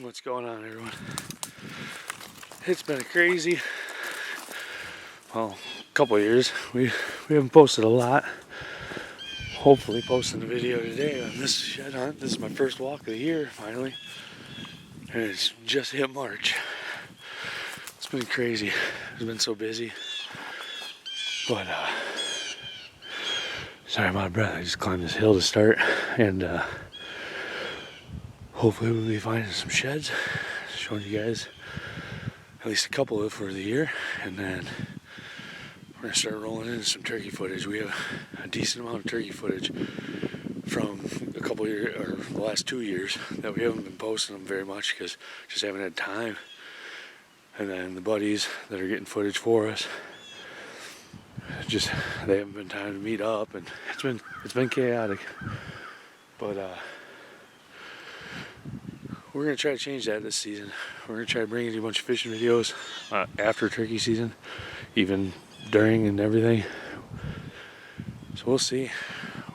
What's going on, everyone? It's been a crazy, well, couple of years. We haven't posted a lot. Hopefully posting a video today on this shed hunt. This is my first walk of the year, finally. And it's just hit March. It's been crazy. It's been so busy. But, sorry, I'm out of breath. I just climbed this hill to start. And, hopefully we'll be finding some sheds. Showing you guys at least a couple of for the year. And then we're going to start rolling in some turkey footage. We have a decent amount of turkey footage from a couple years, or the last 2 years, that we haven't been posting them very much because just haven't had time. And then the buddies that are getting footage for us, just they haven't been time to meet up, and it's been chaotic. But we're gonna try to change that this season. We're gonna try to bring you a bunch of fishing videos after turkey season, even during and everything. So we'll see.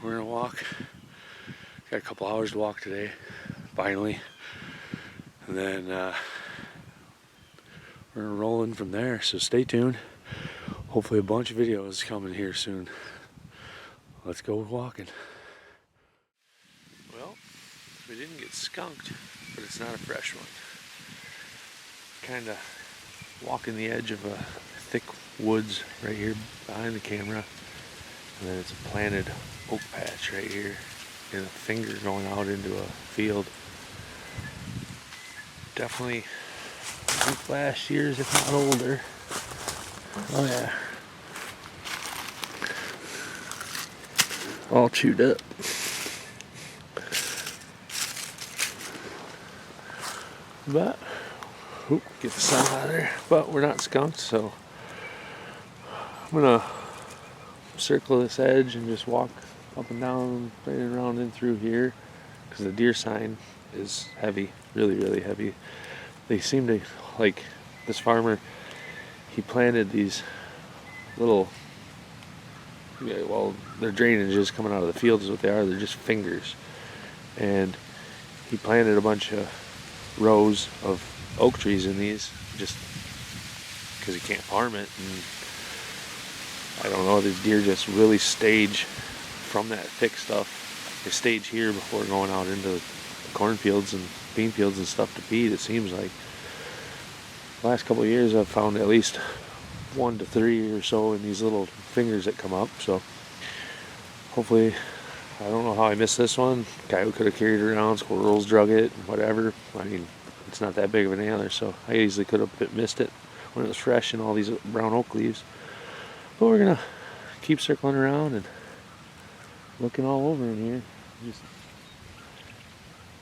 We're gonna walk. Got a couple hours to walk today, finally, and then we're gonna roll in from there. So stay tuned. Hopefully a bunch of videos coming here soon. Let's go walking. Well, we didn't get skunked, but it's not a fresh one. Kind of walking the edge of a thick woods right here behind the camera, and then it's a planted oak patch right here, and a finger going out into a field. Definitely, I think last year's, if not older. Oh yeah. All chewed up. But, get the sun out of there. But we're not skunked, so I'm gonna circle this edge and just walk up and down, right around and through here, because the deer sign is heavy, really, really heavy. They seem to, like, this farmer, he planted these little, well, they're drainages coming out of the field is what they are. They're just fingers. And he planted a bunch of rows of oak trees in these just because he can't farm it. And I don't know, these deer just really stage from that thick stuff. They stage here before going out into the cornfields and bean fields and stuff to feed, it seems like. The last couple of years I've found at least 1 to 3 or so in these little fingers that come up. So hopefully, I don't know how I missed this one. Coyote could have carried it around, squirrels drug it, whatever. I mean, it's not that big of an antler, so I easily could have missed it when it was fresh in all these brown oak leaves. But we're gonna keep circling around and looking all over in here. Just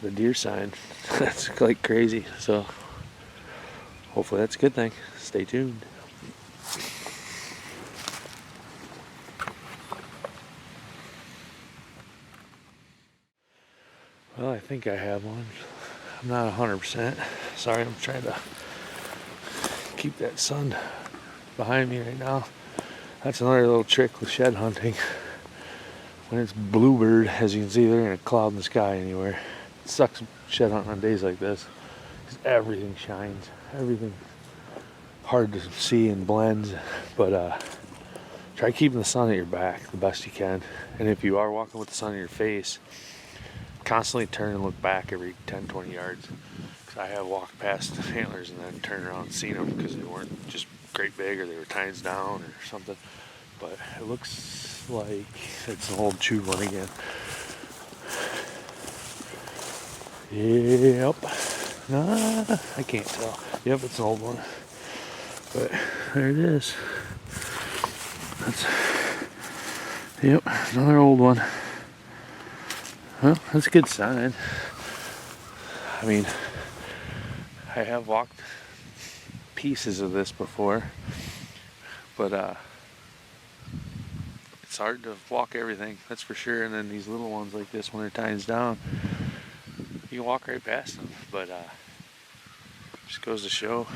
the deer sign. That's like crazy. So hopefully that's a good thing. Stay tuned. Well, I think I have one. I'm not 100%. Sorry, I'm trying to keep that sun behind me right now. That's another little trick with shed hunting. When it's bluebird, as you can see, there ain't a cloud in the sky anywhere. It sucks shed hunting on days like this, because everything shines. Everything hard to see and blends. But try keeping the sun at your back the best you can. And if you are walking with the sun in your face, constantly turn and look back every 10-20 yards. Because I have walked past antlers and then turned around and seen them because they weren't just great big or they were tines down or something. But it looks like it's an old chewed one again. Yep. Nah, I can't tell. Yep, it's an old one. But there it is. Yep, another old one. Well, that's a good sign. I mean, I have walked pieces of this before, but it's hard to walk everything, that's for sure. And then these little ones like this, when they're tines down, you can walk right past them. But just goes to show,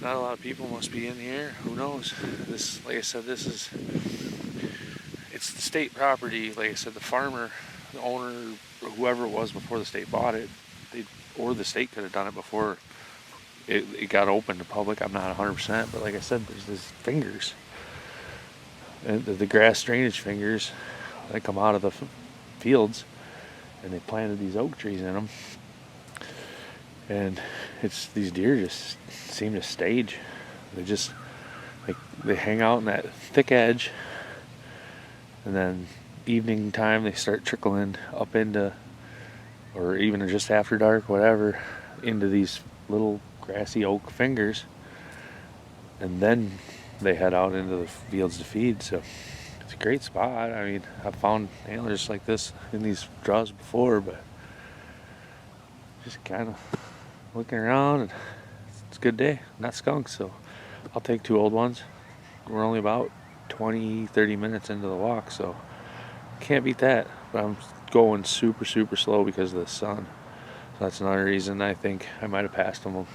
not a lot of people must be in here. Who knows? This, like I said, it's the state property. Like I said, the farmer, the owner, or whoever it was before the state bought it, or the state could have done it before it got open to public. I'm not 100%, but like I said, there's these fingers, and the grass drainage fingers that come out of the fields, and they planted these oak trees in them, and it's these deer just seem to stage. They hang out in that thick edge, and then evening time they start trickling up into, or even just after dark, whatever, into these little grassy oak fingers, and then they head out into the fields to feed. So it's a great spot. I mean, I've found antlers like this in these draws before, but just kind of looking around, and it's a good day. Not skunks, so I'll take 2 old ones. We're only about 20-30 minutes into the walk, so can't beat that. But I'm going super slow because of the sun, so that's another reason I think I might have passed them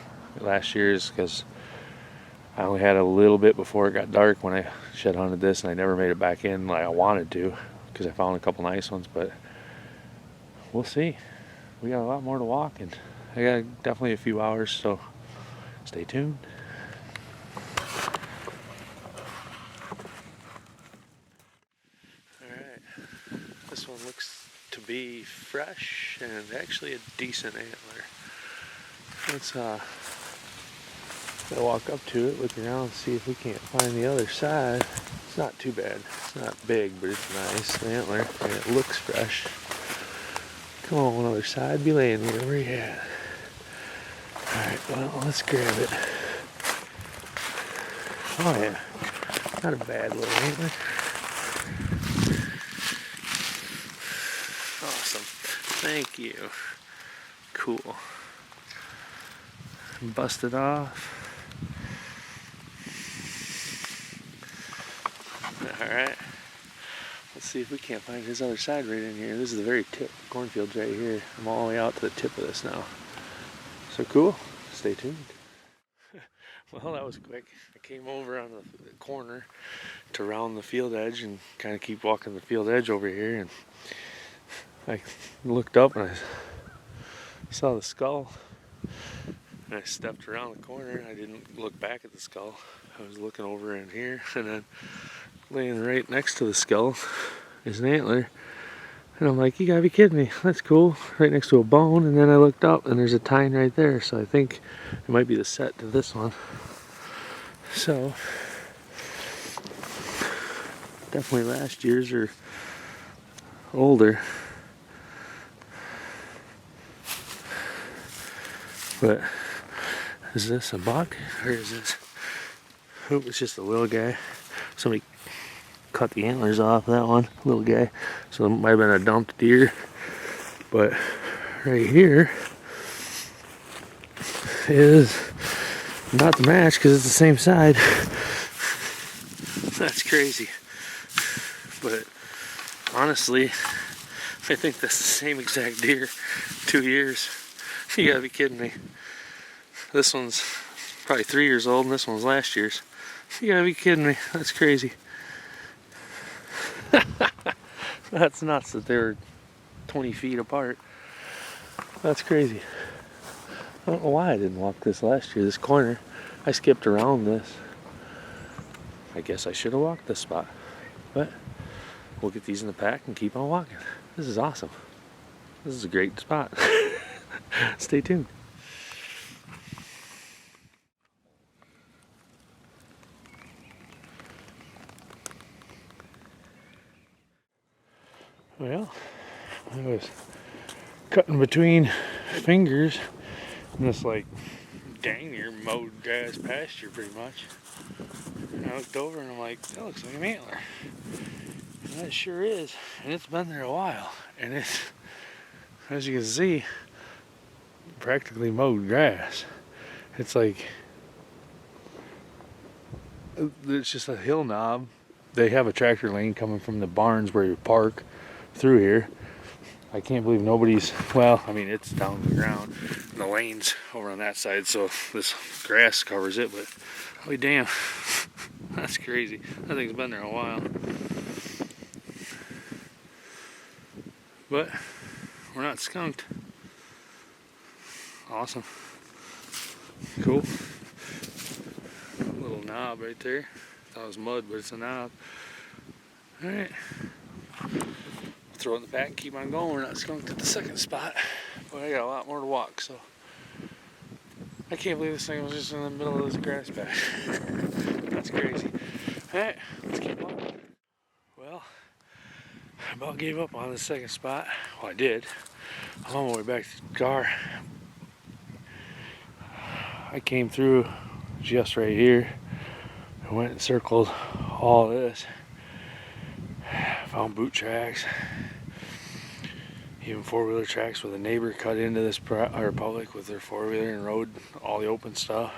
last year, is because I only had a little bit before it got dark when I shed hunted this, and I never made it back in like I wanted to, because I found a couple nice ones. But we'll see. We got a lot more to walk, and I got definitely a few hours, so stay tuned. Alright, this one looks to be fresh and actually a decent antler. Let's walk up to it, look around, and see if we can't find the other side. It's not too bad. It's not big, but it's nice antler, and it looks fresh. Come on, other side, be laying here. Where you at? Alright, well, let's grab it. Oh yeah, not a bad little antler. Awesome, thank you. Cool. Busted off. Alright, let's see if we can't find his other side right in here. This is the very tip, cornfields right here. I'm all the way out to the tip of this now. So cool, stay tuned. Well, that was quick. I came over on the corner to round the field edge and kind of keep walking the field edge over here, and I looked up and I saw the skull, and I stepped around the corner. I didn't look back at the skull. I was looking over in here, and then laying right next to the skull is an antler. And I'm like, you gotta be kidding me. That's cool. Right next to a bone. And then I looked up and there's a tine right there. So I think it might be the set to this one. So definitely last year's or older. But is this a buck or is this? Oh, it's just a little guy. Somebody cut the antlers off that one, little guy. So it might have been a dumped deer. But right here is not the match because it's the same side. That's crazy. But honestly, I think that's the same exact deer. 2 years. You gotta be kidding me. This one's probably 3 years old and this one's last year's. You gotta be kidding me. That's crazy. That's nuts that they're 20 feet apart. That's crazy. I don't know why I didn't walk this last year, this corner. I skipped around this. I guess I should have walked this spot. But we'll get these in the pack and keep on walking. This is awesome. This is a great spot. Stay tuned. Well, I was cutting between fingers in this like dang near mowed grass pasture pretty much. And I looked over and I'm like, that looks like an antler. And that sure is. And it's been there a while. And it's, as you can see, practically mowed grass. It's like, it's just a hill knob. They have a tractor lane coming from the barns where you park through here. I can't believe nobody's, well, I mean, it's down the ground. And the lane's over on that side, so this grass covers it, but holy damn, that's crazy. That thing's been there a while. But we're not skunked. Awesome. Cool. Little knob right there. Thought it was mud, but it's a knob. Alright. Throw it in the pack and keep on going. We're not skunked at the second spot. But I got a lot more to walk, so I can't believe this thing was just in the middle of this grass patch. That's crazy. Alright, let's keep walking. Well, I about gave up on the second spot. Well, I did. I'm on my way back to the car. I came through just right here. I went and circled all this. Found boot tracks. Even four-wheeler tracks where the neighbor cut into this public with their four-wheeler and rode all the open stuff.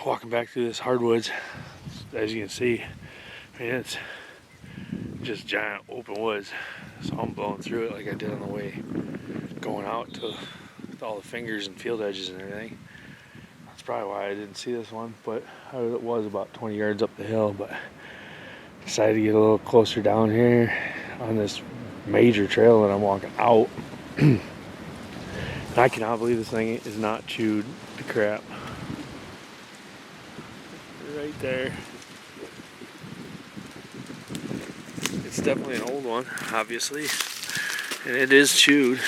Walking back through this hardwoods, as you can see, I mean, it's just giant open woods. So I'm blowing through it like I did on the way going out to all the fingers and field edges and everything. That's probably why I didn't see this one, but it was about 20 yards up the hill, but decided to get a little closer down here on this major trail that I'm walking out. And I cannot believe this thing is not chewed to crap. Right there. It's definitely an old one, obviously, and it is chewed.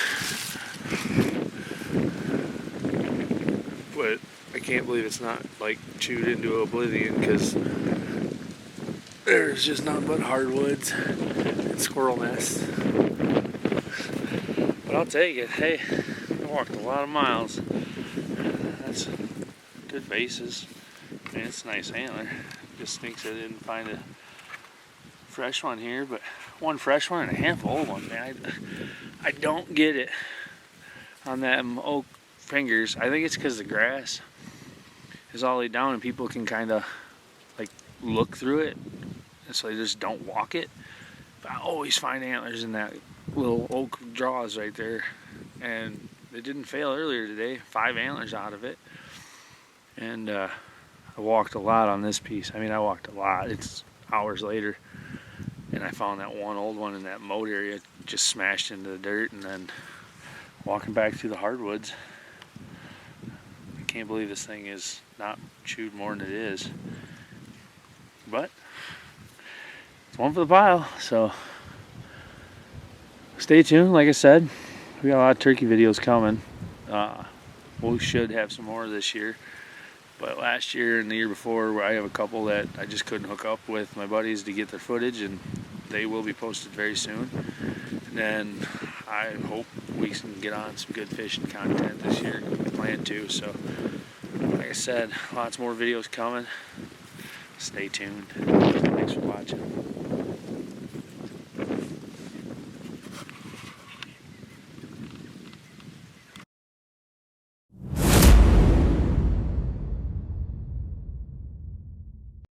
But I can't believe it's not like chewed into oblivion, because there's just nothing but hardwoods and squirrel nests. But I'll take it. Hey, I walked a lot of miles. That's good bases. I mean, it's a nice antler. Just stinks I didn't find a fresh one here, but one fresh one and a handful of old ones, man. I don't get it on them oak fingers. I think it's because the grass is all laid down and people can kind of like look through it, and so they just don't walk it. But I always find antlers in that little oak draws right there, and it didn't fail earlier today. 5 antlers out of it. And I walked a lot on this piece. I mean, I walked a lot. It's hours later, and I found that one old one in that moat area, just smashed into the dirt. And then walking back through the hardwoods, I can't believe this thing is not chewed more than it is. But it's one for the pile, so stay tuned. Like I said, we got a lot of turkey videos coming. We should have some more this year. But last year and the year before, I have a couple that I just couldn't hook up with my buddies to get their footage, and they will be posted very soon. And then I hope we can get on some good fishing content this year. We plan to. So, like I said, lots more videos coming. Stay tuned. Thanks for watching.